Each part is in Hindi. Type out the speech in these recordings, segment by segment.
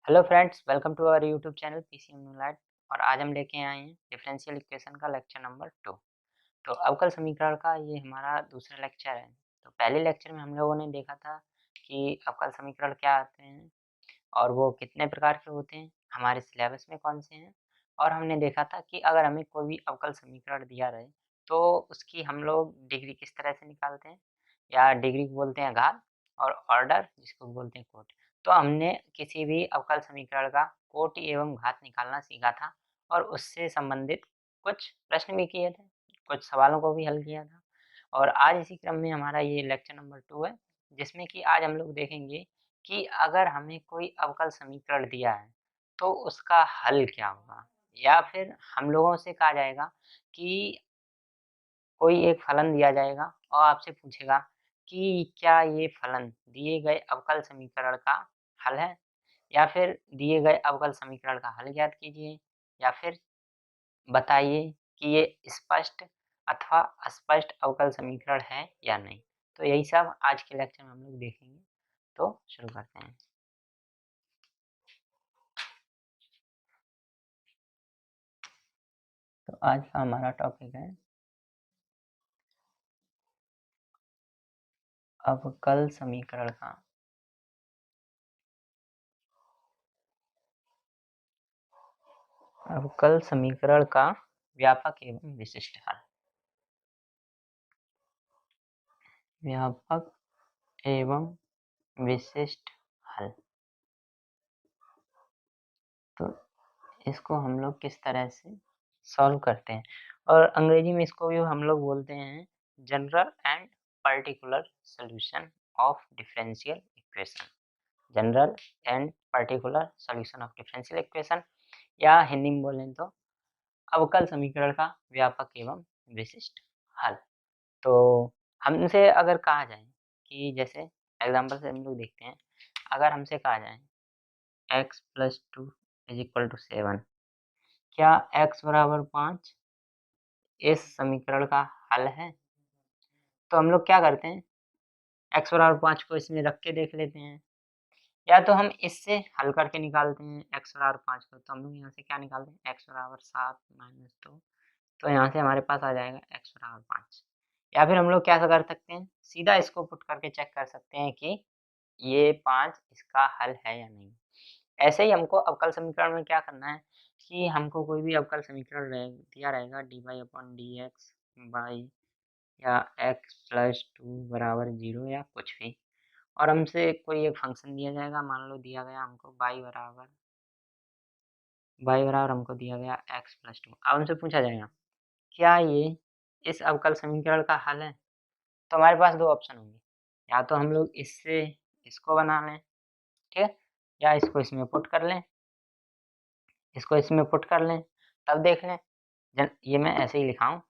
Hello friends, welcome to our YouTube channel PCM knowledge. और आज हम लेके आए हैं डिफरेंशियल इक्वेशन का लेक्चर नंबर 2। तो अवकल समीकरण का ये हमारा दूसरा लेक्चर है। तो पहले लेक्चर में हम लोगों ने देखा था कि अवकल समीकरण क्या आते हैं और वो कितने प्रकार के होते हैं, हमारे सिलेबस में कौन से हैं। और हमने देखा था कि अगर हमें कोई भी अवकल समीकरण दिया रहे तो उसकी हम लोग डिग्री किस तरह से निकालते हैं, या डिग्री को बोलते हैं घात और ऑर्डर जिसको बोलते हैं कोटि। तो हमने किसी भी अवकल समीकरण का कोटि एवं घात निकालना सीखा था और उससे संबंधित कुछ प्रश्न भी किए थे, कुछ सवालों को भी हल किया था। और आज इसी क्रम में हमारा ये लेक्चर नंबर 2 है, जिसमें कि आज हम लोग देखेंगे कि अगर हमें कोई अवकल समीकरण दिया है तो उसका हल क्या होगा। या फिर हम लोगों से कहा जाएगा कि कोई एक फलन दिया जाएगा और आपसे पूछेगा कि क्या ये फलन दिए गए अवकल समीकरण का हल है, या फिर दिए गए अवकल समीकरण का हल ज्ञात कीजिए, या फिर बताइए कि ये स्पष्ट अथवा अस्पष्ट अवकल समीकरण है या नहीं। तो यही सब आज के लेक्चर में हम लोग देखेंगे। तो शुरू करते हैं। तो आज का हमारा टॉपिक है अवकल समीकरण का व्यापक एवं विशिष्ट हल। व्यापक एवं विशिष्ट हल। तो इसको हम लोग किस तरह से सॉल्व करते हैं, और अंग्रेजी में इसको भी हम लोग बोलते हैं general and particular solution of differential equation. General and particular solution of differential equation, या हिंदी में बोलें तो अवकल समीकरण का व्यापक एवं विशिष्ट हल। तो हमसे अगर कहा जाए कि जैसे एग्जांपल से हम लोग देखते हैं, अगर हमसे कहा जाए x + 2 = 7, क्या x = 5 इस समीकरण का हल है? तो हम लोग क्या करते हैं, x = 5 को इसमें रख के देख लेते हैं, या तो हम इससे हल करके निकालते हैं x = 5 को। तो हम लोग यहाँ से क्या निकालते हैं, x = 7 - 2। तो यहाँ से हमारे पास आ जाएगा x = 5। या फिर हम लोग क्या कर सकते हैं, सीधा इसको पुट करके चेक कर सकते हैं कि ये 5 इसका हल है या नहीं। ऐसे ही हमको अवकल समीकरण में क्या करना है कि हमको कोई भी अवकल समीकरण दिया रहेगा dy/dx बाई या x + 2 = 0 या कुछ भी, और हमसे कोई एक फंक्शन दिया जाएगा। मान लो दिया गया हमको y बराबर हमको दिया गया x + 2। अब हमसे पूछा जाएगा क्या ये इस अवकल समीकरण का हल है? तो हमारे पास 2 ऑप्शन होंगे, या तो हम लोग इससे इसको बना लें, ठीक है? या इसको इसमें पुट कर लें, इसको इसमें पुट कर लें, तब देख लें। ये मैं ऐसे ही लिखा हूँ,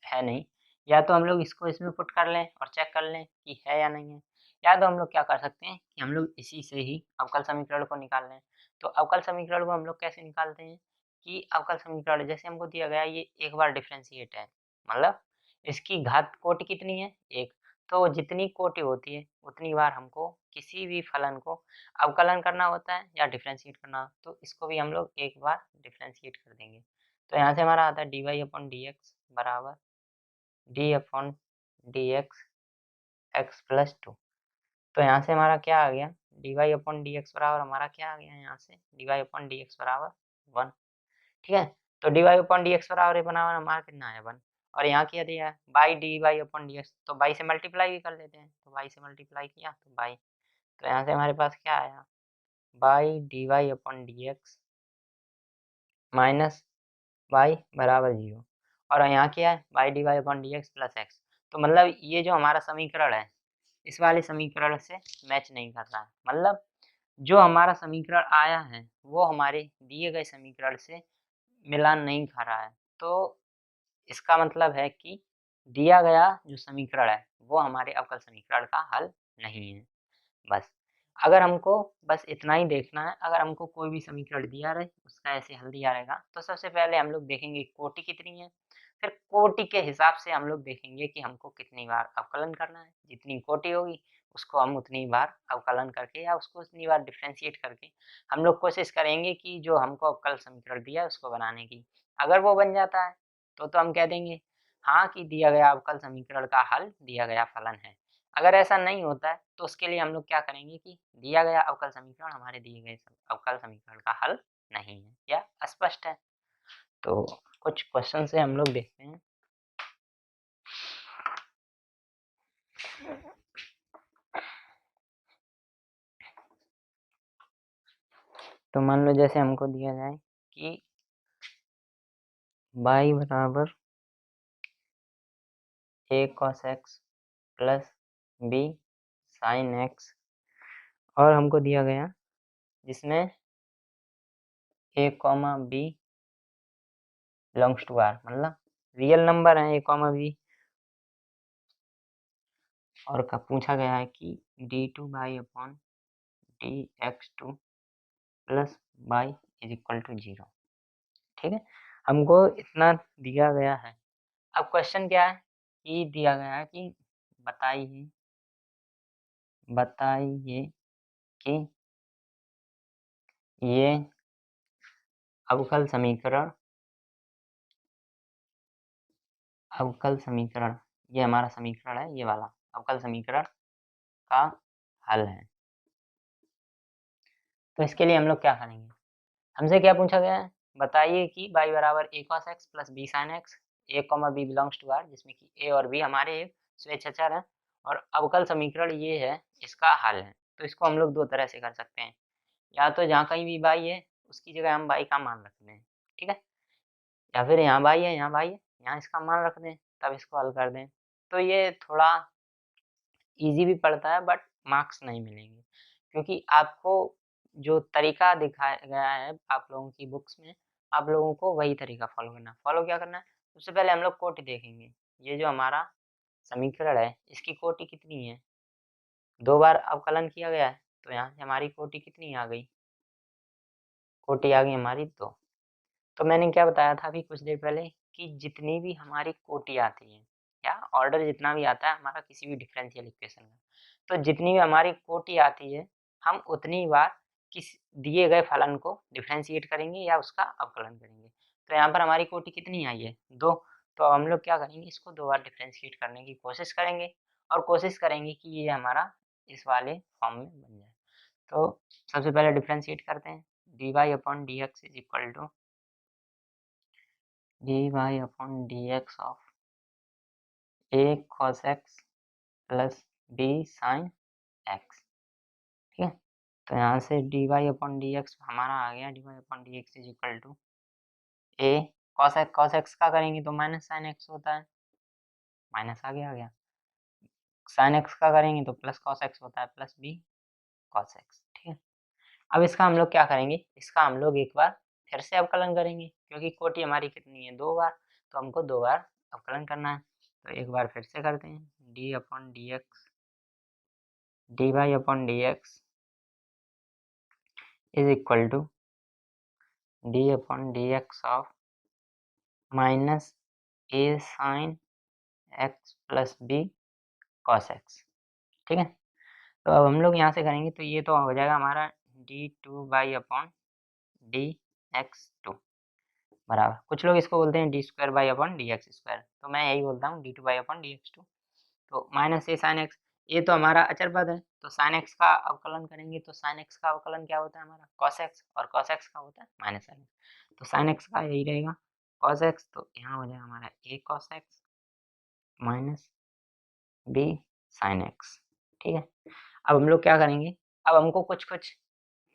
है नहीं। या तो हम लोग इसको इसमें पुट कर लें और चेक कर लें कि है या नहीं है, या तो हम लोग क्या कर सकते हैं कि हम लोग इसी से ही अवकल समीकरण को निकाल लें। तो अवकल समीकरण को हम लोग कैसे निकालते हैं कि अवकल समीकरण जैसे हमको दिया गया ये एक बार डिफरेंशिएट है, मतलब इसकी घात कोटि कितनी है, 1। तो जितनी कोटि होती है उतनी बार हमको किसी भी फलन को अवकलन करना होता है या डिफरेंशिएट करना। तो इसको भी हम लोग एक बार डिफरेंशिएट कर देंगे। तो यहाँ से हमारा आता है dy/dx बराबर d/dx x + 2। तो यहाँ से हमारा क्या आ गया, dy/dx बराबर हमारा क्या आ गया, यहाँ से dy/dx बराबर 1। ठीक है? तो dy/dx बराबर ये बना हुआ हमारा कितना है, 1। और यहाँ क्या दिया है, बाई dy/dx, तो बाई से मल्टीप्लाई भी कर लेते हैं। तो बाई से मल्टीप्लाई किया तो बाई, तो यहाँ से हमारे पास क्या आया, बाई dy/dx माइनस y बराबर 0। और यहाँ क्या है, बाई dy/dx प्लस x। तो मतलब ये जो हमारा समीकरण है इस वाले समीकरण से मैच नहीं कर रहा है, मतलब जो हमारा समीकरण आया है वो हमारे दिए गए समीकरण से मिलान नहीं खा रहा है। तो इसका मतलब है कि दिया गया जो समीकरण है वो हमारे अवकल समीकरण का हल नहीं है। बस, अगर हमको बस इतना ही देखना है, अगर हमको कोई भी समीकरण दिया रहे, उसका ऐसे हल दिया रहेगा, तो सबसे पहले हम लोग देखेंगे कोटि कितनी है, फिर कोटि के हिसाब से हम लोग देखेंगे कि हमको कितनी बार अवकलन करना है। जितनी कोटि होगी उसको हम उतनी बार अवकलन करके या उसको उतनी बार डिफ्रेंशिएट करके हम लोग कोशिश करेंगे कि जो हमको अवकल समीकरण दिया है उसको बनाने की। अगर वो बन जाता है तो हम कह देंगे हाँ कि दिया गया अवकल समीकरण का हल दिया गया फलन है। अगर ऐसा नहीं होता है तो उसके लिए हम लोग क्या करेंगे कि दिया गया अवकल समीकरण हमारे दिए गए अवकल समीकरण का हल नहीं है या अस्पष्ट है। तो कुछ क्वेश्चन से हम लोग देखते हैं। तो मान लो जैसे हमको दिया जाए कि y बराबर a cos x plus b sin x और हमको दिया गया जिसमें a comma b belongs to r, मतलब रियल नंबर है a कॉमा b और का पूछा गया है कि d2y upon dx2 plus y is equal to 0। ठीक है, हमको इतना दिया गया है। अब क्वेश्चन क्या है कि दिया गया है कि बताइए कि ये अवकल समीकरण ये हमारा समीकरण है, ये वाला अवकल समीकरण का हल है। तो इसके लिए हम लोग क्या करेंगे, हमसे क्या पूछा गया है, बताइए कि y बराबर a cos x plus b sin x a comma b belongs to r, जिसमें कि a और b हमारे एक स्वेच्छाचार है और अवकल समीकरण ये है, इसका हल है। तो इसको हम लोग दो तरह से कर सकते हैं, या तो जहाँ कहीं भी y है उसकी जगह हम y का मान रख दें, ठीक है, या फिर यहाँ y है यहाँ y है यहाँ इसका मान रख दें, तब इसको हल कर दें। तो ये थोड़ा इजी भी पड़ता है बट मार्क्स नहीं मिलेंगे, क्योंकि आपको जो तरीका दिखाया गया है आप लोगों की बुक्स में, आप लोगों को वही तरीका फॉलो करना है। फॉलो क्या करना है, सबसे पहले हम लोग कोटि देखेंगे। ये जो हमारा समीकरण है इसकी कोटि कितनी है, 2 बार अवकलन किया गया है, तो यहाँ से हमारी कोटि कितनी आ गई, कोटि आ गई हमारी 2। तो मैंने क्या बताया था अभी कुछ देर पहले कि जितनी भी हमारी कोटि आती है या ऑर्डर जितना भी आता है हमारा किसी भी डिफरेंशियल इक्वेशन का, तो जितनी भी हमारी कोटि आती है हम उतनी बार किस दिए गए फलन को डिफरेंशिएट करेंगे या उसका अवकलन करेंगे। तो यहाँ पर हमारी कोटि कितनी आई है, 2। तो अब हम लोग क्या करेंगे, इसको 2 बार डिफरेंशिएट करने की कोशिश करेंगे और कोशिश करेंगे कि ये हमारा इस वाले फॉर्म में बन जाए। तो सबसे पहले डिफरेंशिएट करते हैं, dy upon d x is equal to dy upon dx of a cos x plus b sin x। ठीक है, तो यहाँ से dy अपॉन dx हमारा आ गया, dy upon dx is equal to a cos x का करेंगे तो माइनस sin x होता है, माइनस आ गया sin x का करेंगे तो प्लस cos x होता है, प्लस b cos x। ठीक है, अब इसका हम लोग क्या करेंगे, इसका हम लोग एक बार फिर से अवकलन करेंगे, क्योंकि कोटि हमारी कितनी है, 2 बार, तो हमको 2 बार अवकलन करना है। तो एक बार फिर से करते हैं, dy upon dx is equal to d upon d x of minus a sine x plus b cos x. ठीक है, तो अब हम लोग यहाँ से करेंगे तो ये तो हो जाएगा हमारा d2 upon d x to बराबर, कुछ लोग इसको बोलते हैं d2/dx², तो मैं यही बोलता हूँ d2/dx2। तो माइनस ए साइन एक्स, ये तो हमारा अचर पद है, तो साइन एक्स का अवकलन करेंगे तो साइन एक्स का अवकलन क्या होता है हमारा कॉस एक्स, और कॉस एक्स का होता है माइनस साइन एक्स, तो साइन एक्स का यही रहेगा कॉस एक्स, तो यहाँ हो जाएगा हमारा a cos x minus b sine x. ठीक है, अब हम लोग क्या करेंगे, अब हमको कुछ कुछ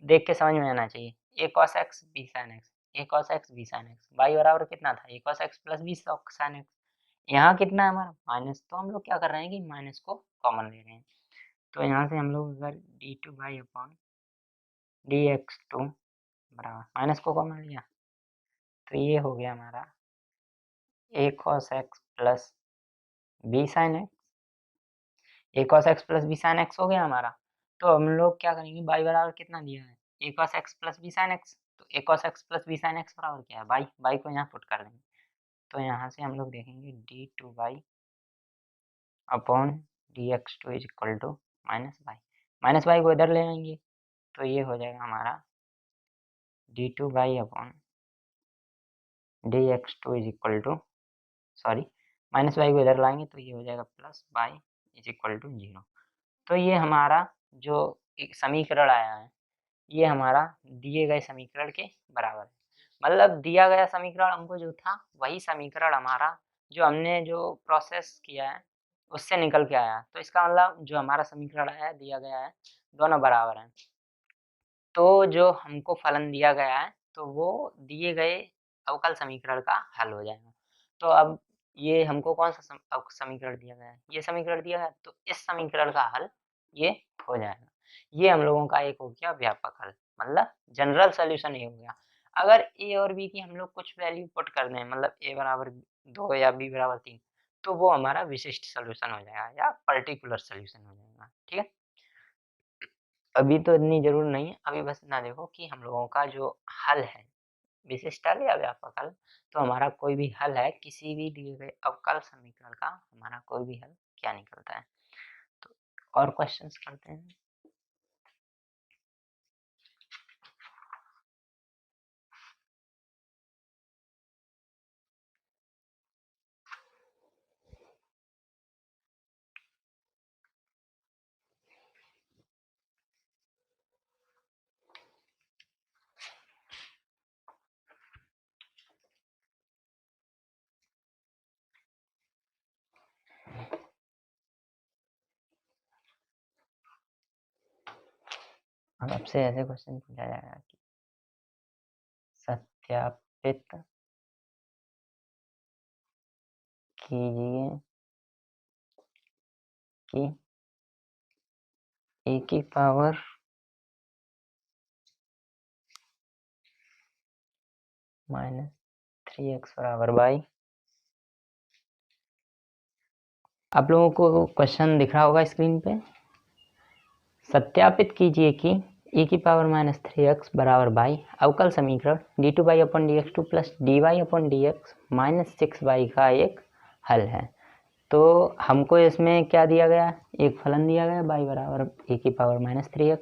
देख के समझ में आना चाहिए, a cos x b sine x, a cos x b sine x, y बराबर कितना था a cos x plus b sine x, यहाँ कितना है हमारा माइनस, तो हम लोग क्या कर रहे हैं कि माइनस को कॉमन ले रहे हैं। तो यहाँ से हम लोग अगर d2 अपॉन dx2 बराबर माइनस को कॉमन लिया तो ये हो गया हमारा a cos x plus b sin x, a cos x plus b sin x हो गया हमारा। तो हम लोग क्या करेंगे, y बराबर कितना दिया है a cos x plus b sin x, तो a cos x plus b sin x बराबर क्या है y को यहाँ पुट कर देंगे, तो यहाँ से हम लोग देखेंगे d2 upon dx2 is equal to minus y को इधर ले आएंगे तो ये हो जाएगा हमारा d2y/dx2 is equal to, sorry minus y को इधर लाएंगे तो ये हो जाएगा plus y is equal to 0। तो ये हमारा जो एक समीकरण आया है ये हमारा दिए गए समीकरण के बराबर है। मतलब दिया गया समीकरण हमको जो था वही समीकरण हमारा जो हमने जो प्रोसेस किया है उससे निकल के आया। तो इसका मतलब जो हमारा समीकरण है दिया गया है दोनों बराबर हैं। तो जो हमको फलन दिया गया है तो वो दिए गए अवकल समीकरण का हल हो जाएगा। तो अब ये हमको कौन सा समीकरण दिया गया है, ये समीकरण दिया गया है तो इस समीकरण का हल ये हो जाएगा। ये हम लोगों का एक हो गया व्यापक हल, मतलब जनरल सोल्यूशन ये हो गया। अगर ए और बी की हम लोग कुछ वैल्यू पुट कर दें, मतलब ए बराबर 2 या बी बराबर 3, तो वो हमारा विशिष्ट सोल्यूशन हो जाएगा या पर्टिकुलर सोल्यूशन हो जाएगा। ठीक है, अभी तो इतनी जरूर नहीं है, अभी बस इतना देखो कि हम लोगों का जो हल है विशिष्ट हल या व्यापक हल, तो हमारा कोई भी हल है किसी भी दिए गए अवकल समीकरण का हमारा कोई भी हल क्या निकलता है। तो और क्वेश्चंस करते हैं। अब आपसे ऐसे क्वेश्चन पूछा जाएगा कि सत्यापित कीजिए कि ए की पावर -3x बराबर बाई, आप लोगों को क्वेश्चन दिख रहा होगा स्क्रीन पे। सत्यापित कीजिए कि e की पावर -3x बराबर बाई अवकल समीकरण d2y/dx2 प्लस dy/dx -6y का एक हल है। तो हमको इसमें क्या दिया गया, एक फलन दिया गया y बराबर e की पावर -3x,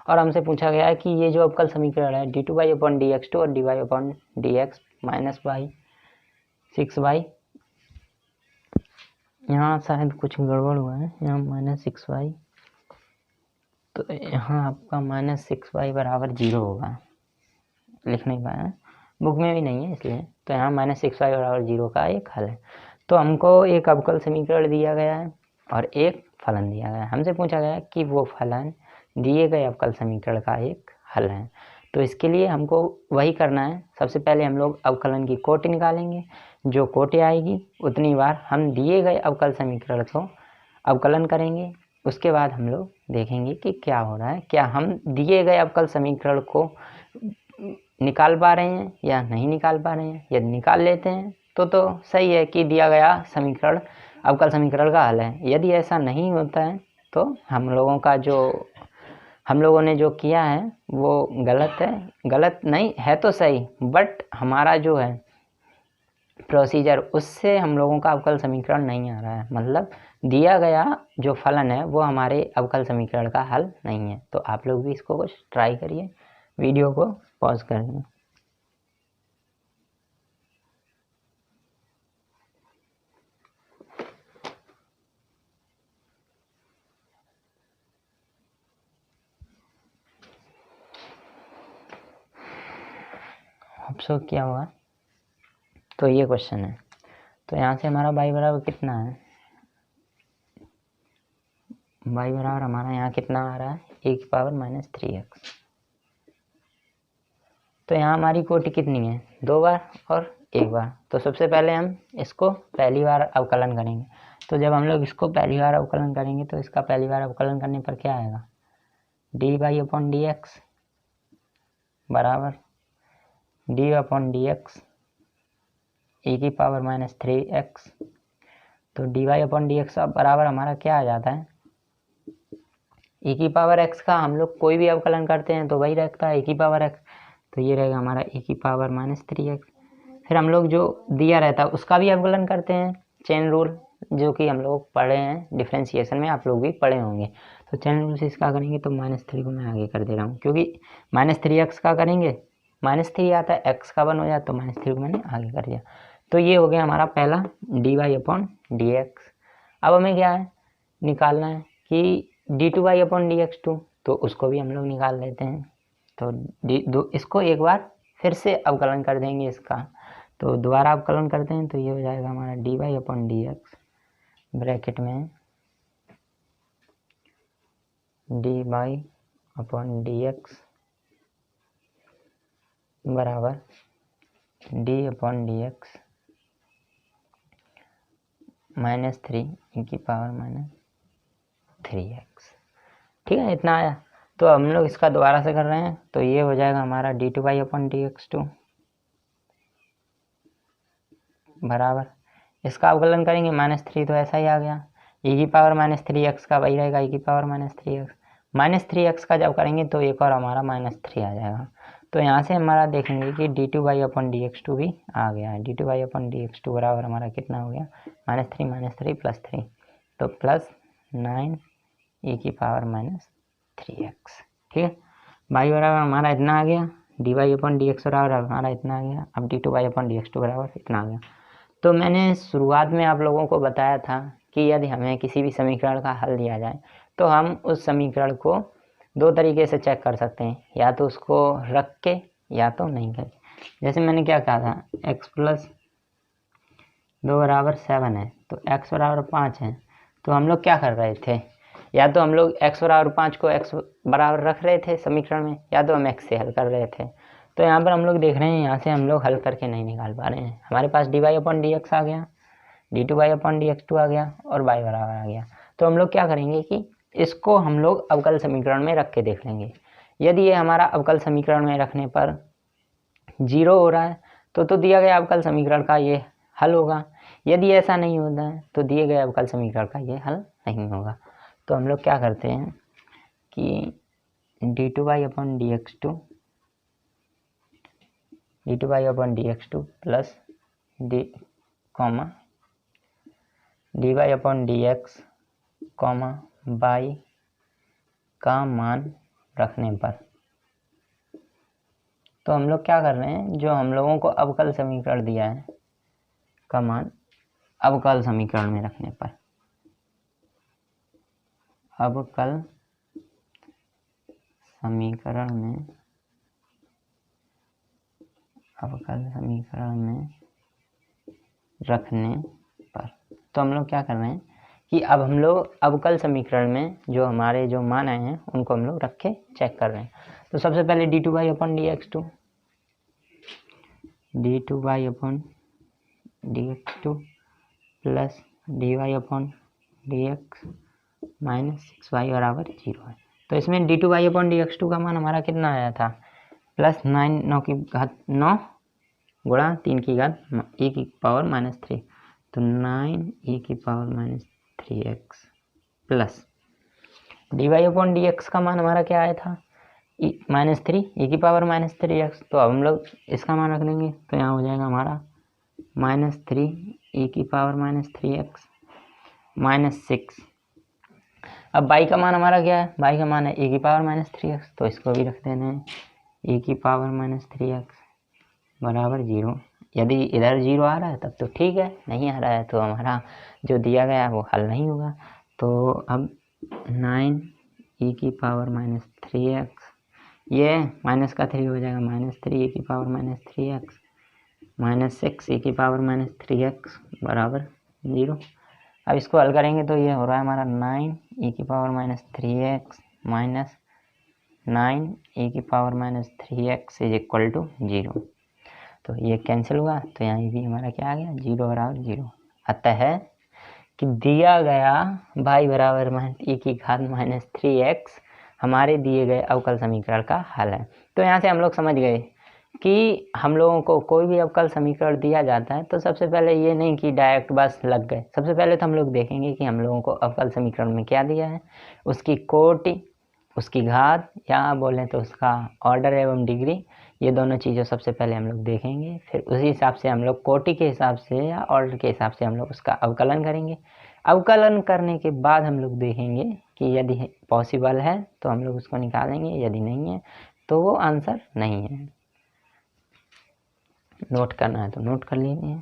और हमसे पूछा गया है कि ये जो अवकल समीकरण है d2y/dx2 और dy/dx -6y, यहाँ शायद कुछ गड़बड़ हुआ है, यहाँ -6y, तो यहाँ आपका -6y बराबर 0 होगा, लिख नहीं पाया, बुक में भी नहीं है इसलिए। तो यहाँ -6y बराबर 0 का एक हल है। तो हमको एक अवकल समीकरण दिया गया है और एक फलन दिया गया है। हमसे पूछा गया है कि वो फलन दिए गए अवकल समीकरण का एक हल है। तो इसके लिए हमको वही करना है, सबसे पहले हम लोग अवकलन की कोटि निकालेंगे, जो कोटि आएगी उतनी बार हम दिए गए अवकल समीकरण को अवकलन करेंगे। उसके बाद हम लोग देखेंगे कि क्या हो रहा है, क्या हम दिए गए अवकल समीकरण को निकाल पा रहे हैं या नहीं निकाल पा रहे हैं। यदि निकाल लेते हैं तो सही है कि दिया गया समीकरण अवकल समीकरण का हल है। यदि ऐसा नहीं होता है तो हम लोगों ने जो किया है वो गलत है, गलत नहीं है तो सही, बट हमारा जो है प्रोसीजर उससे हम लोगों का अवकल समीकरण नहीं आ रहा है, मतलब दिया गया जो फलन है वो हमारे अवकल समीकरण का हल नहीं है। तो आप लोग भी इसको कुछ ट्राई करिए, वीडियो को पॉज कर दें। ऑब्जर्व किया होगा। तो ये क्वेश्चन है, तो यहाँ से हमारा y बराबर कितना है, y बराबर हमारा यहाँ कितना आ रहा है e की पावर -3x। तो यहाँ हमारी कोटि कितनी है, 2 बार और 1 बार। तो सबसे पहले हम इसको पहली बार अवकलन करेंगे। तो जब हम लोग इसको पहली बार अवकलन करेंगे तो इसका पहली बार अवकलन करने पर क्या आएगा, dy/dx बराबर dy/dx e की पावर -3x। तो dy/dx बराबर हमारा क्या आ जाता है, e की पावर x का हम लोग कोई भी अवकलन करते हैं तो वही रहता है e की पावर x। तो ये रहेगा हमारा e की पावर -3x। फिर हम लोग जो दिया रहता है उसका भी अवकलन करते हैं, चेन रूल, जो कि हम लोग पढ़े हैं डिफरेंशिएशन में, आप लोग भी पढ़े होंगे। तो चैन रूल से इसका करेंगे तो -3 को मैं आगे कर दे रहा हूँ, क्योंकि -3x का करेंगे -3 आता है, x का 1 हो जाए तो -3 को मैंने आगे कर दिया। तो ये हो गया हमारा पहला dy/dx। अब हमें क्या है निकालना है कि d2/dx2, तो उसको भी हम लोग निकाल लेते हैं। तो इसको एक बार फिर से अवकलन कर देंगे इसका, तो दोबारा अवकलन करते हैं तो ये हो जाएगा हमारा dy/dx ब्रैकेट में dy/dx बराबर d/dx -3 e⁻³ 3x। ठीक है, इतना आया। तो हम लोग इसका दोबारा से कर रहे हैं, तो ये हो जाएगा हमारा d2/dx2 बराबर, इसका अवकलन करेंगे -3 तो ऐसा ही आ गया, e⁻³ का वही रहेगा e⁻³ -3x का जब करेंगे तो एक और हमारा -3 आ जाएगा। तो यहाँ से हमारा देखेंगे कि d2/dx2 भी आ गया है। d2/dx2 बराबर हमारा कितना हो गया, -3 -3 +3, तो +9 e⁻³ ठीक है। y बराबर हमारा इतना आ गया, dy/dx बराबर हमारा इतना आ गया। अब d2/dx2 बराबर इतना आ गया। तो मैंने शुरुआत में आप लोगों को बताया था कि यदि हमें किसी भी समीकरण का हल दिया जाए तो हम उस समीकरण को दो तरीके से चेक कर सकते हैं, या तो उसको रख के या तो नहीं करके। जैसे मैंने क्या कहा था, x + 2 = 7 है, तो x बराबर 5 है, तो हम लोग क्या कर रहे थे, या तो हम लोग x बराबर 5 को x बराबर रख रहे थे समीकरण में, या तो हम x से हल कर रहे थे। तो यहाँ पर हम लोग देख रहे हैं, यहाँ से हम लोग हल करके नहीं निकाल पा रहे हैं। हमारे पास dy/dx आ गया, d2/dx2 आ गया और y बराबर आ गया। तो हम लोग क्या करेंगे कि इसको हम लोग अवकल समीकरण में रख के देख लेंगे। यदि ये हमारा अवकल समीकरण में रखने पर 0 हो रहा है तो दिया गया अवकल समीकरण का ये हल होगा। यदि ऐसा नहीं होता है तो दिए गए अवकल समीकरण का ये हल नहीं होगा। तो हम लोग क्या करते हैं कि d2/dx2 प्लस dy/dx y का मान रखने पर, तो हम लोग क्या कर रहे हैं, जो हम लोगों को अवकल समीकरण दिया है का मान अवकल समीकरण में रखने पर, अवकल समीकरण में रखने पर, तो हम लोग क्या कर रहे हैं कि अब हम लोग अवकल समीकरण में जो हमारे जो मान आए हैं उनको हम लोग रख के चेक कर रहे हैं। तो सबसे पहले d2/dx2 प्लस dy/dx -6y बराबर 0 है। तो इसमें d2/dx2 का मान हमारा कितना आया था, +9 9 गुणा 3 की घात e⁻³ तो 9 e⁻³ प्लस dy/dx का मान हमारा क्या आया था, -3 e⁻³ तो अब हम लोग इसका मान रख देंगे, तो यहाँ हो जाएगा हमारा -3 e⁻³ -6। अब y का मान हमारा क्या है, y का मान है e⁻³ तो इसको भी रख देना है e⁻³ बराबर 0। यदि इधर 0 आ रहा है तब तो ठीक है, नहीं आ रहा है तो हमारा जो दिया गया है वो हल नहीं होगा। तो अब 9 e⁻³ ये माइनस का 3 हो जाएगा, -3 e⁻³ -6 e⁻³ बराबर 0। अब इसको हल करेंगे तो ये हो रहा है हमारा 9 e⁻³ minus 9 e⁻³ is equal to 0। तो ये कैंसिल हुआ, तो यहाँ भी हमारा क्या आ गया, 0 बराबर 0। अतः कि दिया गया y बराबर e⁻³ हमारे दिए गए अवकल समीकरण का हल है। तो यहाँ से हम लोग समझ गए कि हम लोगों को कोई भी अवकल समीकरण दिया जाता है तो सबसे पहले ये नहीं कि डायरेक्ट बस लग गए, सबसे पहले तो हम लोग देखेंगे कि हम लोगों को अवकल समीकरण में क्या दिया है, उसकी कोटि, उसकी घात, या बोलें तो उसका ऑर्डर एवं डिग्री, ये दोनों चीज़ों सबसे पहले हम लोग देखेंगे। फिर उसी हिसाब से हम लोग कोटि के हिसाब से या ऑर्डर के हिसाब से हम लोग उसका अवकलन करेंगे। अवकलन करने के बाद हम लोग देखेंगे कि यदि पॉसिबल है तो हम लोग उसको निकालेंगे, यदि नहीं है तो वो आंसर नहीं है। नोट करना है तो नोट कर लीजिए।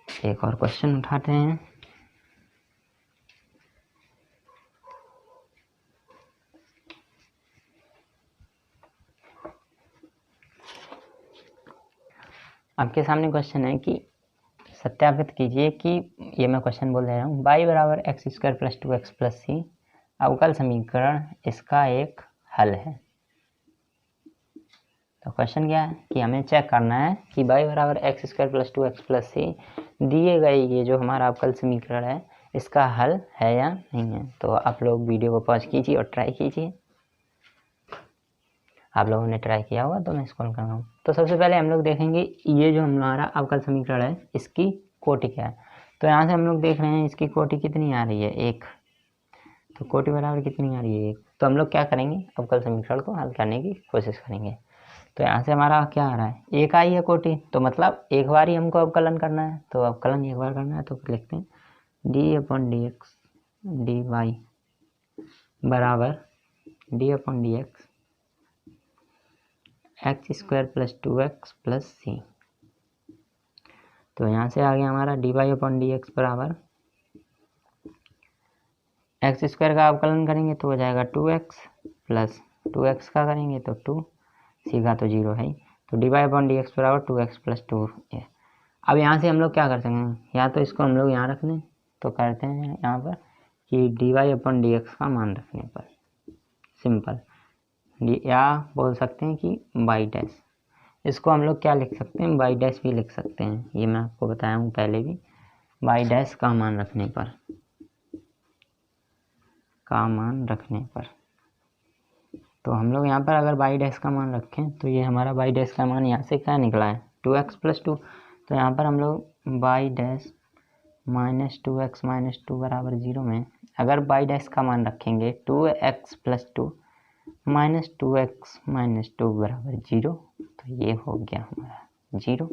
एक और क्वेश्चन उठाते हैं। आपके सामने क्वेश्चन है कि सत्यापित कीजिए कि, ये मैं क्वेश्चन बोल रहा हूँ, y बराबर x square plus 2x plus c अवकल समीकरण इसका एक हल है। तो क्वेश्चन क्या है कि हमें चेक करना है कि y बराबर x square plus 2x plus c दिए गए ये जो हमारा अवकल समीकरण है इसका हल है या नहीं है। तो आप लोग वीडियो को पॉज कीजिए और ट्राई कीजिए। आप लोगों ने ट्राई किया होगा तो मैं इसको कर रहा हूँ। तो सबसे पहले हम लोग देखेंगे ये जो हमारा अवकल समीकरण है इसकी कोटि क्या है। तो यहाँ से हम लोग देख रहे हैं इसकी कोटि कितनी आ रही है, 1। तो कोटि बराबर कितनी आ रही है, 1। तो हम लोग क्या करेंगे, अवकल समीकरण को हल करने की कोशिश करेंगे। तो यहाँ से हमारा क्या आ रहा है, 1 आई है कोटि, तो मतलब एक बार ही हमको अवकलन करना है। तो अवकलन एक बार करना है तो लिखते हैं d/dx dy बराबर d/dx x square plus 2x plus c. तो यहाँ से आ गया हमारा dy/dx बराबर एक्स स्क्वायर का अवकलन करेंगे तो हो जाएगा 2x प्लस 2x का करेंगे तो 2, सी का तो 0 है। तो dy/dx बराबर 2x प्लस 2 है। अब यहाँ से हम लोग क्या कर सकते हैं, या तो इसको हम लोग यहाँ रख लें, तो करते हैं यहाँ पर कि dy/dx का मान रखने पर सिंपल, या बोल सकते हैं कि बाई डैश। इसको हम लोग क्या लिख सकते हैं, बाई डैश भी लिख सकते हैं, ये मैं आपको बताया हूँ पहले भी। बाई डैश का मान रखने पर तो हम लोग यहाँ पर अगर बाई डैश का मान रखें तो ये हमारा बाई डैश का मान यहाँ से क्या निकला है, 2x प्लस 2। तो यहाँ पर हम लोग by dash minus 2x minus 2 बराबर 0 में अगर बाई डैश का मान रखेंगे 2x plus 2 minus 2x minus 2 बराबर 0, तो ये हो गया हमारा 0।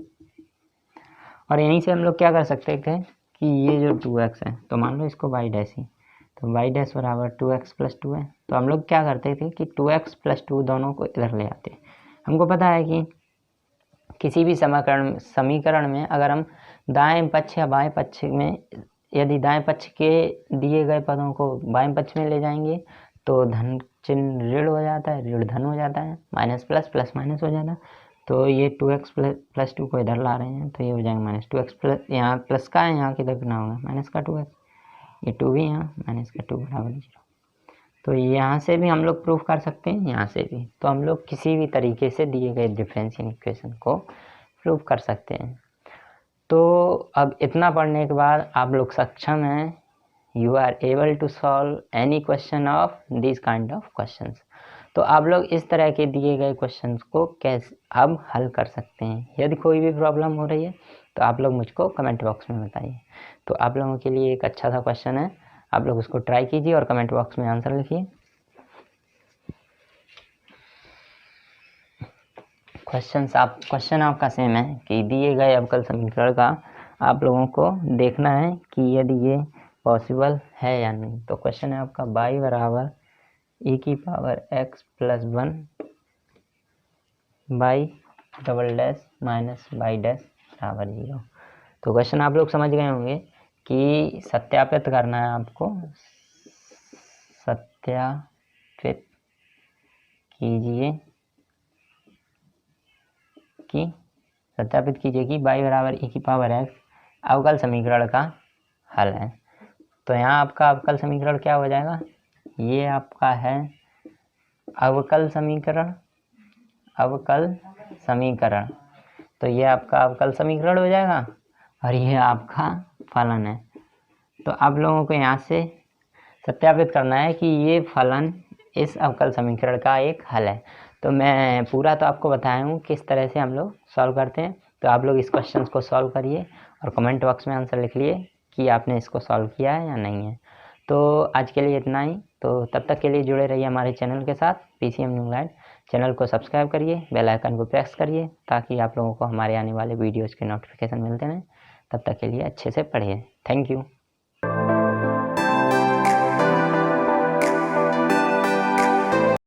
और यहीं से हम लोग क्या कर सकते हैं कि ये जो 2x है तो मान लो इसको बाई डैश ही, तो बाई डैश बराबर 2x प्लस 2 है। तो हम लोग क्या करते थे कि 2x प्लस 2 दोनों को इधर ले आते। हमको पता है कि किसी भी समीकरण में अगर हम दाएं पक्ष या बाएं पक्ष में, यदि दाएं पक्ष के दिए गए पदों को बाएं पक्ष में ले जाएंगे तो धन चिन्ह ऋण हो जाता है, ऋण धन हो जाता है, माइनस प्लस प्लस माइनस हो जाता है। तो ये 2x प्लस 2 को इधर ला रहे हैं तो ये हो जाएगा माइनस 2x प्लस, यहाँ प्लस का है यहाँ किधर कितना होगा माइनस का 2x, ये 2 भी यहाँ माइनस का 2 बराबर 0। तो यहाँ से भी हम लोग प्रूफ कर सकते हैं, यहाँ से भी। तो हम लोग किसी भी तरीके से दिए गए डिफरेंशियल इक्वेशन को प्रूफ कर सकते हैं। तो अब इतना पढ़ने के बाद आप लोग सक्षम हैं, you are able to solve any question of this kind of questions. तो आप लोग इस तरह के दिए गए क्वेश्चंस को कैसे अब हल कर सकते हैं। यदि कोई भी प्रॉब्लम हो रही है तो आप लोग मुझको कमेंट बॉक्स में बताइए। तो आप लोगों के लिए एक अच्छा सा क्वेश्चन है, आप लोग उसको ट्राई कीजिए और कमेंट बॉक्स में आंसर लिखिए। क्वेश्चन आपका सेम है कि दिए गए अवकल समीकरण का आप लोगों को देखना है कि यदि ये पॉसिबल है या नहीं। तो क्वेश्चन है आपका y बराबर e की power x plus 1 by double dash minus by dash बराबर 0। तो क्वेश्चन आप लोग समझ गए होंगे कि सत्यापित करना है आपको, सत्यापित कीजिए कि y बराबर e की पावर x अवकल समीकरण का हल है। तो यहाँ आपका अवकल समीकरण क्या हो जाएगा, ये आपका है अवकल समीकरण। तो ये आपका अवकल समीकरण हो जाएगा और ये आपका फलन है। तो आप लोगों को यहाँ से सत्यापित करना है कि ये फलन इस अवकल समीकरण का एक हल है। तो मैं पूरा तो आपको बताया हूँ किस तरह से हम लोग सॉल्व करते हैं। तो आप लोग इस क्वेश्चन को सॉल्व करिए और कमेंट बॉक्स में आंसर लिख लिए कि आपने इसको सॉल्व किया है या नहीं है। तो आज के लिए इतना ही। तो तब तक के लिए जुड़े रहिए हमारे चैनल के साथ, PCM न्यू गाइड। चैनल को सब्सक्राइब करिए, बेल आइकन को प्रेस करिए ताकि आप लोगों को हमारे आने वाले वीडियोज़ के नोटिफिकेशन मिलते रहें। तब तक के लिए अच्छे से पढ़िए। Thank you.